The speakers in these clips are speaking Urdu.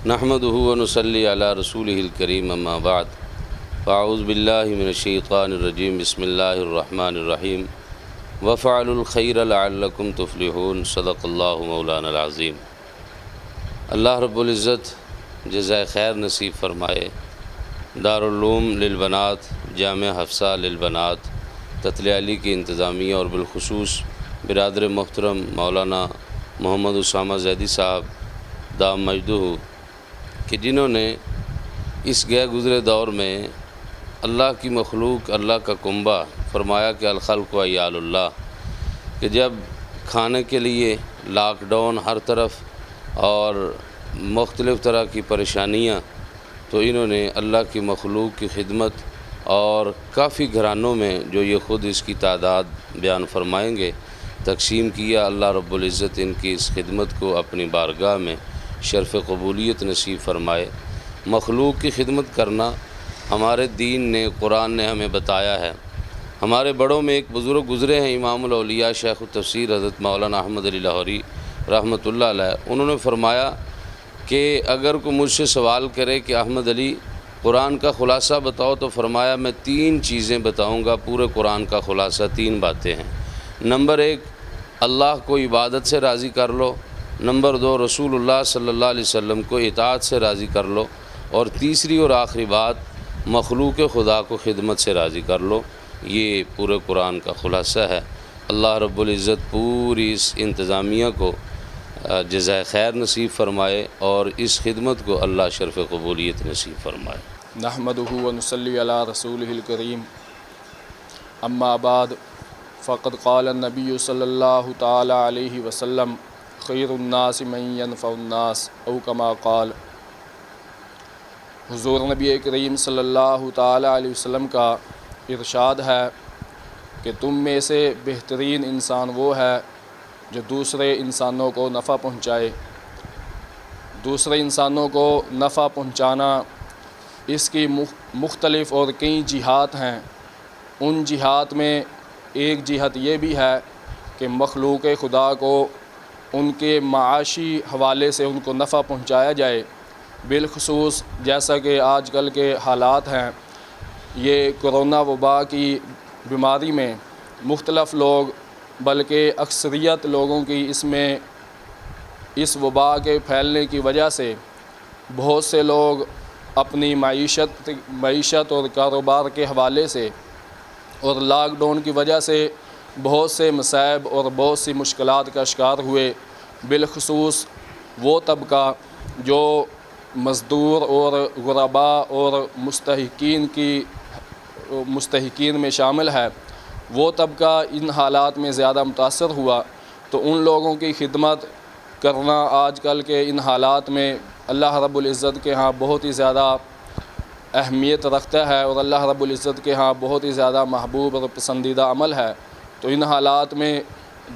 نحمدہ ونصلی علی رسولہ الکریم اما بعد فاعوذ باللہ من الشیطان الرجیم بسم اللہ الرحمن الرحیم وفعلوا الخیر لعلکم تفلحون صدق اللہ مولانا العظیم۔ اللہ رب العزت جزائے خیر نصیب فرمائے۔ دارالعلوم للبنات جامعہ حفصہ للبنات تتلے علی کی انتظامیہ اور بالخصوص برادر محترم مولانا محمد اسامہ زیدی صاحب دام مجدہ کہ جنہوں نے اس گئے گزرے دور میں اللہ کی مخلوق، اللہ کا کنبہ فرمایا کہ الخلق و عیال اللہ، کہ جب کھانے کے لیے لاک ڈاؤن ہر طرف اور مختلف طرح کی پریشانیاں، تو انہوں نے اللہ کی مخلوق کی خدمت اور کافی گھرانوں میں جو یہ خود اس کی تعداد بیان فرمائیں گے تقسیم کیا۔ اللہ رب العزت ان کی اس خدمت کو اپنی بارگاہ میں شرف قبولیت نصیب فرمائے۔ مخلوق کی خدمت کرنا ہمارے دین نے، قرآن نے ہمیں بتایا ہے۔ ہمارے بڑوں میں ایک بزرگ گزرے ہیں، امام الاولیاء شیخ التفسیر حضرت مولانا احمد علی لاہوری رحمۃ اللہ علیہ، انہوں نے فرمایا کہ اگر کوئی مجھ سے سوال کرے کہ احمد علی قرآن کا خلاصہ بتاؤ، تو فرمایا میں 3 چیزیں بتاؤں گا، پورے قرآن کا خلاصہ 3 باتیں ہیں۔ نمبر 1، اللہ کو عبادت سے راضی کر لو۔ نمبر 2، رسول اللہ صلی اللہ علیہ وسلم کو اطاعت سے راضی کر لو۔ اور تیسری اور آخری بات، مخلوق خدا کو خدمت سے راضی کر لو۔ یہ پورے قرآن کا خلاصہ ہے۔ اللہ رب العزت پوری اس انتظامیہ کو جزائے خیر نصیب فرمائے اور اس خدمت کو اللہ شرف قبولیت نصیب فرمائے۔ نحمدہ ونصلی علی رسولہ الکریم اما بعد فقد قال النبی صلی اللہ تعالی علیہ وسلم خیر الناس من ینفع الناس او کما قال۔ حضور نبی کریم صلی اللہ تعالی علیہ وسلم کا ارشاد ہے کہ تم میں سے بہترین انسان وہ ہے جو دوسرے انسانوں کو نفع پہنچائے۔ دوسرے انسانوں کو نفع پہنچانا، اس کی مختلف اور کئی جہات ہیں۔ ان جہات میں ایک جہت یہ بھی ہے کہ مخلوق خدا کو ان کے معاشی حوالے سے ان کو نفع پہنچایا جائے۔ بالخصوص جیسا کہ آج کل کے حالات ہیں، یہ کرونا وبا کی بیماری میں مختلف لوگ، بلکہ اکثریت لوگوں کی اس وبا کے پھیلنے کی وجہ سے بہت سے لوگ اپنی معیشت اور کاروبار کے حوالے سے اور لاک ڈاؤن کی وجہ سے بہت سے مصائب اور بہت سی مشکلات کا شکار ہوئے۔ بالخصوص وہ طبقہ جو مزدور اور غربا اور مستحقین میں شامل ہے، وہ طبقہ ان حالات میں زیادہ متاثر ہوا۔ تو ان لوگوں کی خدمت کرنا آج کل کے ان حالات میں اللہ رب العزت کے ہاں بہت ہی زیادہ اہمیت رکھتا ہے اور اللہ رب العزت کے ہاں بہت ہی زیادہ محبوب اور پسندیدہ عمل ہے۔ تو ان حالات میں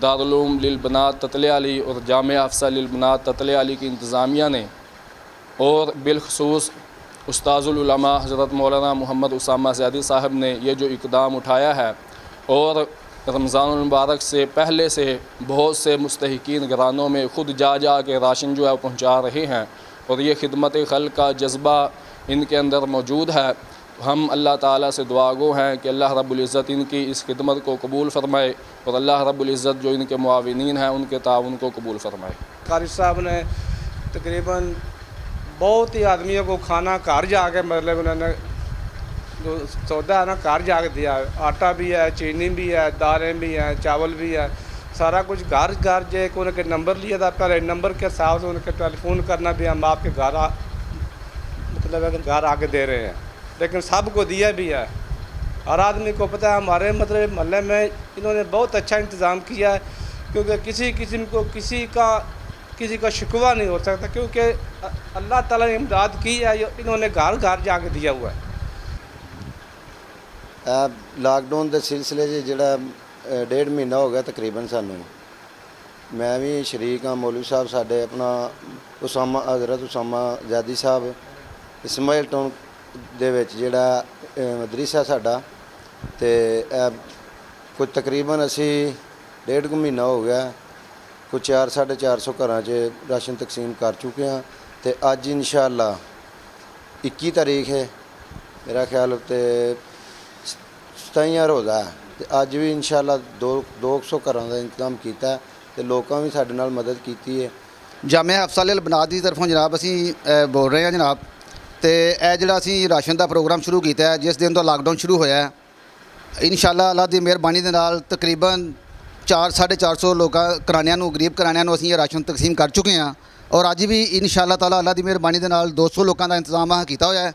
دارالعلوم للبنات تتلے علی اور جامعہ حفصہ للبنات تتلے علی کی انتظامیہ نے اور بالخصوص استاذ العلماء حضرت مولانا محمد اسامہ زیدی صاحب نے یہ جو اقدام اٹھایا ہے، اور رمضان المبارک سے پہلے سے بہت سے مستحقین گھرانوں میں خود جا کے راشن جو ہے پہنچا رہے ہیں، اور یہ خدمت خلق کا جذبہ ان کے اندر موجود ہے۔ ہم اللہ تعالیٰ سے دعا گو ہیں کہ اللہ رب العزت ان کی اس خدمت کو قبول فرمائے، اور اللہ رب العزت جو ان کے معاونین ہیں ان کے تعاون کو قبول فرمائے۔ قاری صاحب نے تقریباً بہت ہی آدمیوں کو کھانا گھر جا کے، مطلب انہوں نے جو سودا ہے نا گھر جا کے دیا ہے۔ آٹا بھی ہے، چینی بھی ہے، دالیں بھی ہیں، چاول بھی ہے، سارا کچھ گھر جے کو ان کے نمبر لیا تھا، پہلے نمبر کے حساب سے ان کے ٹیلی فون کرنا بھی، ہم آپ کے گھر مطلب گھر آ کے دے رہے ہیں، لیکن سب کو دیا بھی ہے۔ ہر آدمی کو پتہ ہے ہمارے مطلب محلے میں انہوں نے بہت اچھا انتظام کیا ہے، کیونکہ کسی قسم کو کسی کا شکوہ نہیں ہو سکتا، کیونکہ اللہ تعالیٰ نے امداد کی ہے، انہوں نے گھر جا کے دیا ہوا ہے۔ لاک ڈاؤن کے سلسلے جڑا 1.5 مہینہ ہو گیا تقریباً سانوں، میں بھی شریک ہاں۔ مولوی صاحب ساڈے اپنا حضرت اسامہ زیدی صاحب اسماعیل ٹاؤن دے وچ جڑا مدرسہ ساڈا، تے کچھ تقریباً اسی 1.5 مہینہ ہو گیا، کچھ 400-450 گھراں 'چ راشن تقسیم کر چکے ہیں، ਤੇ ਅੱਜ ਇਨਸ਼ਾਅੱਲਾ 21 ਤਾਰੀਖ ਹੈ, ਮੇਰਾ ਖਿਆਲ ਉੱਤੇ 27ਵਾਂ ਰੋਜ਼ਾ ਹੈ, ਤੇ ਅੱਜ ਵੀ ਇਨਸ਼ਾਅੱਲਾ 200 ਘਰਾਂ ਦਾ ਇੰਤਜ਼ਾਮ ਕੀਤਾ ਤੇ ਲੋਕਾਂ ਵੀ ਸਾਡੇ ਨਾਲ ਮਦਦ ਕੀਤੀ ਹੈ। ਜਾਮਿਆ ਹਫਸਾ ਲਿਲ ਬਨਾਤ ਦੀ ਤਰਫੋਂ ਜਨਾਬ ਅਸੀਂ ਬੋਲ ਰਹੇ ਹਾਂ ਜਨਾਬ। ਤੇ ਇਹ ਜਿਹੜਾ ਅਸੀਂ ਰਾਸ਼ਨ ਦਾ ਪ੍ਰੋਗਰਾਮ ਸ਼ੁਰੂ ਕੀਤਾ ਹੈ, ਜਿਸ ਦਿਨ ਤੋਂ ਲਾਕਡਾਊਨ ਸ਼ੁਰੂ ਹੋਇਆ ਹੈ, ਇਨਸ਼ਾਅੱਲਾ ਅੱਲਾ ਦੀ ਮਿਹਰਬਾਨੀ ਦੇ ਨਾਲ ਤਕਰੀਬਨ 450 ਲੋਕਾਂ ਘਰਾਣਿਆਂ ਨੂੰ, ਗਰੀਬ ਘਰਾਣਿਆਂ ਨੂੰ ਅਸੀਂ ਇਹ ਰਾਸ਼ਨ ਤਕਸੀਮ ਕਰ ਚੁੱਕੇ ਹਾਂ। ਔਰ ਅੱਜ ਵੀ ਇਨਸ਼ਾਅੱਲਾ ਤਾਲਾ ਅੱਲਾ ਦੀ ਮਿਹਰਬਾਨੀ ਦੇ ਨਾਲ 200 ਲੋਕਾਂ ਦਾ ਇੰਤਜ਼ਾਮ ਕੀਤਾ ਹੋਇਆ ਹੈ।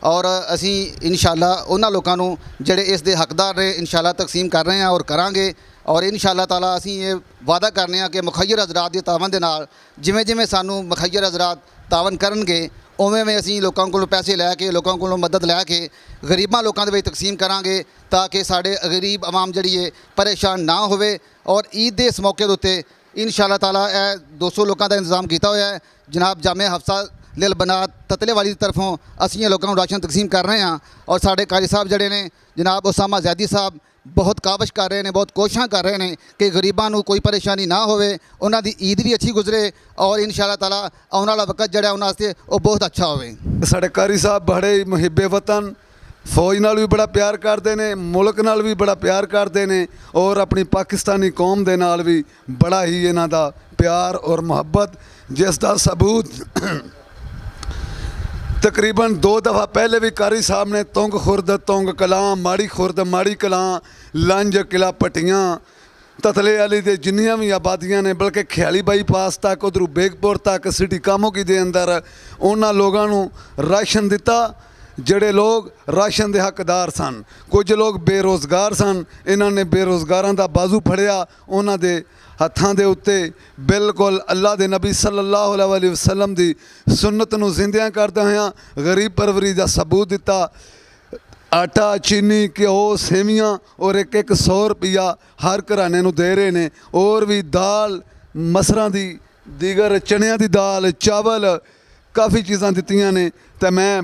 ਔਰ ਅਸੀਂ ਇਨਸ਼ਾਅੱਲਾ ਉਹਨਾਂ ਲੋਕਾਂ ਨੂੰ ਜਿਹੜੇ ਇਸ ਦੇ ਹੱਕਦਾਰ ਨੇ ਇਨਸ਼ਾਅੱਲਾ ਤਕਸੀਮ ਕਰ ਰਹੇ ਹਾਂ ਔਰ ਕਰਾਂਗੇ। ਔਰ ਇਨਸ਼ਾਅੱਲਾ ਤਾਲਾ ਅਸੀਂ ਇਹ ਵਾਅਦਾ ਕਰਨੇ ਹਾਂ ਕਿ ਮੁਖੱਯਰ ਹਜ਼ਰਾਤ ਦੇ ਤਾਵਨ ਦੇ ਨਾਲ ਜਿਵੇਂ ਜਿਵੇਂ ਸਾਨੂੰ ਮੁਖੱਯਰ ਹਜ਼ਰਾਤ ਤਾਵਨ ਕਰਨਗੇ ਉਵੇਂ ਅਸੀਂ ਲੋਕਾਂ ਕੋਲੋਂ ਪੈਸੇ ਲੈ ਕੇ, ਲੋਕਾਂ ਕੋਲੋਂ ਮਦਦ ਲੈ ਕੇ ਗਰੀਬਾਂ ਲੋਕਾਂ ਦੇ ਵਿੱਚ ਤਕਸੀਮ ਕਰਾਂਗੇ, ਤਾਂ ਕਿ ਸਾਡੇ ਗਰੀਬ ਆਵਾਮ ਜਿਹੜੀ ਹੈ ਪਰੇਸ਼ਾਨ ਨਾ ਹੋਵੇ। ਔਰ ਈਦ ਦੇ ਇਸ ਮੌਕੇ ਦੇ ਉੱਤੇ ਇਨਸ਼ਾਅੱਲਾ ਤਾਲਾ ਇਹ 200 ਲੋਕਾਂ ਦਾ ਇੰਤਜ਼ਾਮ ਕੀਤਾ ਹੋਇਆ ਹੈ। ਜਨਾਬ ਜਾਮਿਆ ਹਫਸਾ ਲਿਲ ਬਨਾਤ ਤਤਲੇ ਵਾਲੀ ਦੀ ਤਰਫੋਂ ਅਸੀਂ ਇਹ ਲੋਕਾਂ ਨੂੰ ਰਾਸ਼ਨ ਤਕਸੀਮ ਕਰ ਰਹੇ ਹਾਂ। ਔਰ ਸਾਡੇ ਕਾਰੀ ਸਾਹਿਬ ਜਿਹੜੇ ਨੇ ਜਨਾਬ ਉਸਾਮਾ ਜ਼ੈਦੀ ਸਾਹਿਬ ਬਹੁਤ ਕਾਬਸ਼ ਕਰ ਰਹੇ ਨੇ, ਬਹੁਤ ਕੋਸ਼ਿਸ਼ਾਂ ਕਰ ਰਹੇ ਨੇ ਕਿ ਗਰੀਬਾਂ ਨੂੰ ਕੋਈ ਪਰੇਸ਼ਾਨੀ ਨਾ ਹੋਵੇ, ਉਹਨਾਂ ਦੀ ਈਦ ਵੀ ਅੱਛੀ ਗੁਜ਼ਰੇ ਔਰ ਇਨਸ਼ਾਅੱਲਾ ਤਾਲਾ ਆਉਣ ਵਾਲਾ ਵਕਤ ਜਿਹੜਾ ਉਹਨਾਂ ਵਾਸਤੇ ਉਹ ਬਹੁਤ ਅੱਛਾ ਹੋਵੇ। ਸਾਡੇ ਕਾਰੀ ਸਾਹਿਬ ਬੜੇ ਮੁਹਿੱਬੇ ਵਤਨ, ਫੌਜ ਨਾਲ ਵੀ ਬੜਾ ਪਿਆਰ ਕਰਦੇ ਨੇ, ਮੁਲਕ ਨਾਲ ਵੀ ਬੜਾ ਪਿਆਰ ਕਰਦੇ ਨੇ ਔਰ ਆਪਣੀ ਪਾਕਿਸਤਾਨੀ ਕੌਮ ਦੇ ਨਾਲ ਵੀ ਬੜਾ ਹੀ ਇਹਨਾਂ ਦਾ ਪਿਆਰ ਔਰ ਮੁਹੱਬਤ, ਜਿਸ ਦਾ ਸਬੂਤ ਤਕਰੀਬਨ 2 ਦਫਾ ਪਹਿਲੇ ਵੀ ਕਾਰੀ ਸਾਹਿਬ ਨੇ ਤੁੰਗ ਖੁਰਦ, ਤੁੰਗ ਕਲਾਂ, ਮਾੜੀ ਖੁਰਦ, ਮਾੜੀ ਕਲਾਂ, ਲੰਜ, ਕਿਲਾ ਪੱਟੀਆਂ, ਤਤਲੇ ਵਾਲੀ ਦੇ ਜਿੰਨੀਆਂ ਵੀ ਆਬਾਦੀਆਂ ਨੇ, ਬਲਕਿ ਖਿਆਲੀ ਬਾਈਪਾਸ ਤੱਕ, ਉਧਰੋਂ ਬੇਗਪੁਰ ਤੱਕ, ਸਿਟੀ ਕਾਮੋਕੀ ਦੇ ਅੰਦਰ ਉਹਨਾਂ ਲੋਕਾਂ ਨੂੰ ਰਾਸ਼ਨ ਦਿੱਤਾ ਜਿਹੜੇ ਲੋਕ ਰਾਸ਼ਨ ਦੇ ਹੱਕਦਾਰ ਸਨ। ਕੁਝ ਲੋਕ ਬੇਰੁਜ਼ਗਾਰ ਸਨ, ਇਹਨਾਂ ਨੇ ਬੇਰੁਜ਼ਗਾਰਾਂ ਦਾ ਬਾਜ਼ੂ ਫੜਿਆ, ਉਹਨਾਂ ਦੇ ਹੱਥਾਂ ਦੇ ਉੱਤੇ ਬਿਲਕੁਲ ਅੱਲਾ ਦੇ ਨਬੀ ਸੱਲੱਲਾਹੁ ਅਲੈਹਿ ਵਸੱਲਮ ਦੀ ਸੁਨਨਤ ਨੂੰ ਜ਼ਿੰਦਿਆਂ ਕਰਦੇ ਹੋਇਆਂ ਗਰੀਬ ਪਰਵਰੀ ਦਾ ਸਬੂਤ ਦਿੱਤਾ। ਆਟਾ, ਚੀਨੀ, ਘਿਓ, ਸੇਵੀਆਂ ਔਰ ਇੱਕ 100 ਰੁਪਈਆ ਹਰ ਘਰਾਣੇ ਨੂੰ ਦੇ ਰਹੇ ਨੇ। ਹੋਰ ਵੀ ਦਾਲ, ਮਸਰਾਂ ਦੀ, ਦੀਗਰ ਚਣਿਆਂ ਦੀ ਦਾਲ, ਚਾਵਲ, ਕਾਫੀ ਚੀਜ਼ਾਂ ਦਿੱਤੀਆਂ ਨੇ। ਤੇ ਮੈਂ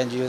NGO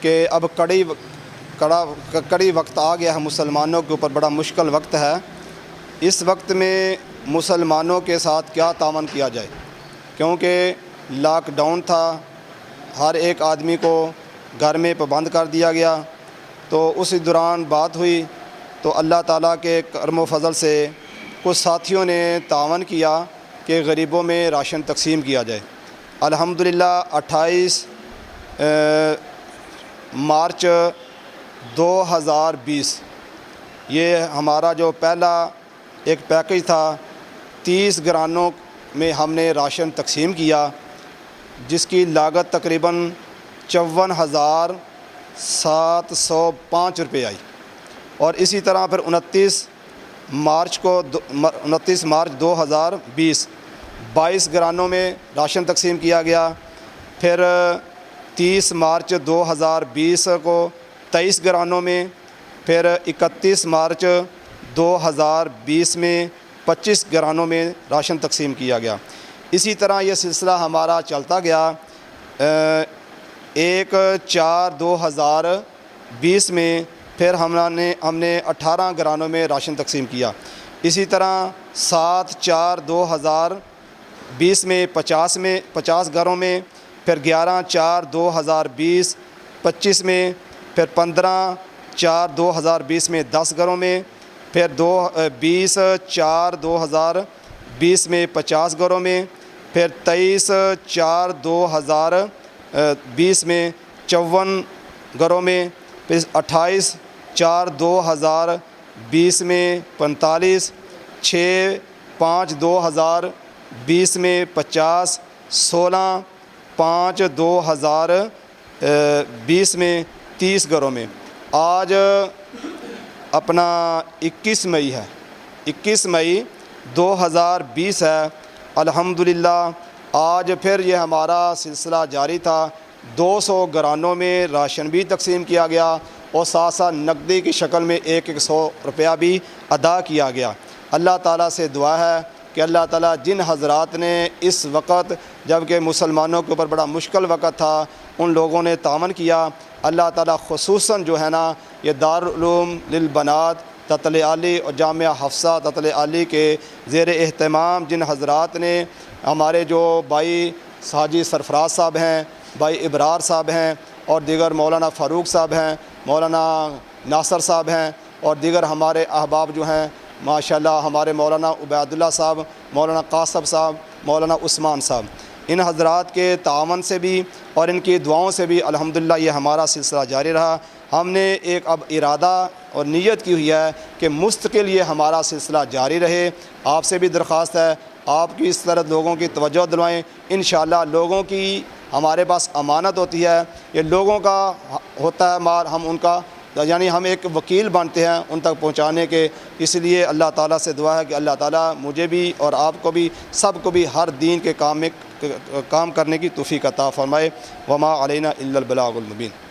کہ اب کڑی وقت آ گیا ہے، مسلمانوں کے اوپر بڑا مشکل وقت ہے۔ اس وقت میں مسلمانوں کے ساتھ کیا تعاون کیا جائے، کیونکہ لاک ڈاؤن تھا، ہر ایک آدمی کو گھر میں پابند کر دیا گیا۔ تو اس دوران بات ہوئی تو اللہ تعالیٰ کے کرم و فضل سے کچھ ساتھیوں نے تعاون کیا کہ غریبوں میں راشن تقسیم کیا جائے۔ الحمدللہ 28 مارچ 2020 یہ ہمارا جو پہلا ایک پیکج تھا، 30 گرانوں میں ہم نے راشن تقسیم کیا، جس کی لاگت تقریباً 54,705 روپے آئی۔ اور اسی طرح پھر 29 مارچ 2020 22 گرانوں میں راشن تقسیم کیا گیا۔ پھر 30 مارچ 2020 کو 23 گرانوں میں، پھر 31 مارچ 2020 میں 25 گرانوں میں راشن تقسیم کیا گیا۔ اسی طرح یہ سلسلہ ہمارا چلتا گیا۔ 1/4/2020 میں پھر ہم نے 18 گرانوں میں راشن تقسیم کیا۔ اسی طرح 7/4/2020 میں 50 گھروں میں، پھر 11/4/2020 25 میں، پھر 15/4/2020 میں 10 گھروں میں، پھر 20/4/2020 میں 50 گھروں میں، پھر 23/4/2020 میں 54 گھروں میں، پھر 28/4/2020 میں 45، 6/5/2020 میں 50، 16/5/2020 میں 30 گھروں میں۔ آج اپنا 21 مئی ہے، 21 مئی 2020 ہے۔ الحمدللہ آج پھر یہ ہمارا سلسلہ جاری تھا۔ 200 گرانوں میں راشن بھی تقسیم کیا گیا اور ساتھ ساتھ نقدی کی شکل میں 100 روپیہ بھی ادا کیا گیا۔ اللہ تعالیٰ سے دعا ہے کہ اللہ تعالیٰ جن حضرات نے اس وقت جبکہ مسلمانوں کے اوپر بڑا مشکل وقت تھا ان لوگوں نے تعاون کیا، اللہ تعالیٰ خصوصاً جو ہے نا یہ دارالعلوم للبنات تتل عالی اور جامعہ حفصہ تتل عالی کے زیر اہتمام جن حضرات نے، ہمارے جو بھائی حاجی سرفراز صاحب ہیں، بھائی ابرار صاحب ہیں، اور دیگر مولانا فاروق صاحب ہیں، مولانا ناصر صاحب ہیں، اور دیگر ہمارے احباب جو ہیں ماشاءاللہ، ہمارے مولانا عبیداللہ صاحب، مولانا قاسم صاحب، مولانا عثمان صاحب، ان حضرات کے تعاون سے بھی اور ان کی دعاؤں سے بھی الحمدللہ یہ ہمارا سلسلہ جاری رہا۔ ہم نے ایک اب ارادہ اور نیت کی ہوئی ہے کہ مستقل یہ ہمارا سلسلہ جاری رہے۔ آپ سے بھی درخواست ہے آپ کی اس طرح لوگوں کی توجہ دلوائیں۔ انشاءاللہ لوگوں کی ہمارے پاس امانت ہوتی ہے، یہ لوگوں کا ہوتا ہے مال، ہم ان کا یعنی ہم ایک وکیل بنتے ہیں ان تک پہنچانے کے۔ اس لیے اللہ تعالیٰ سے دعا ہے کہ اللہ تعالیٰ مجھے بھی اور آپ کو بھی سب کو بھی ہر دین کے کام میں کام کرنے کی توفیق عطا فرمائے۔ وما علینا الا البلاغ المبین۔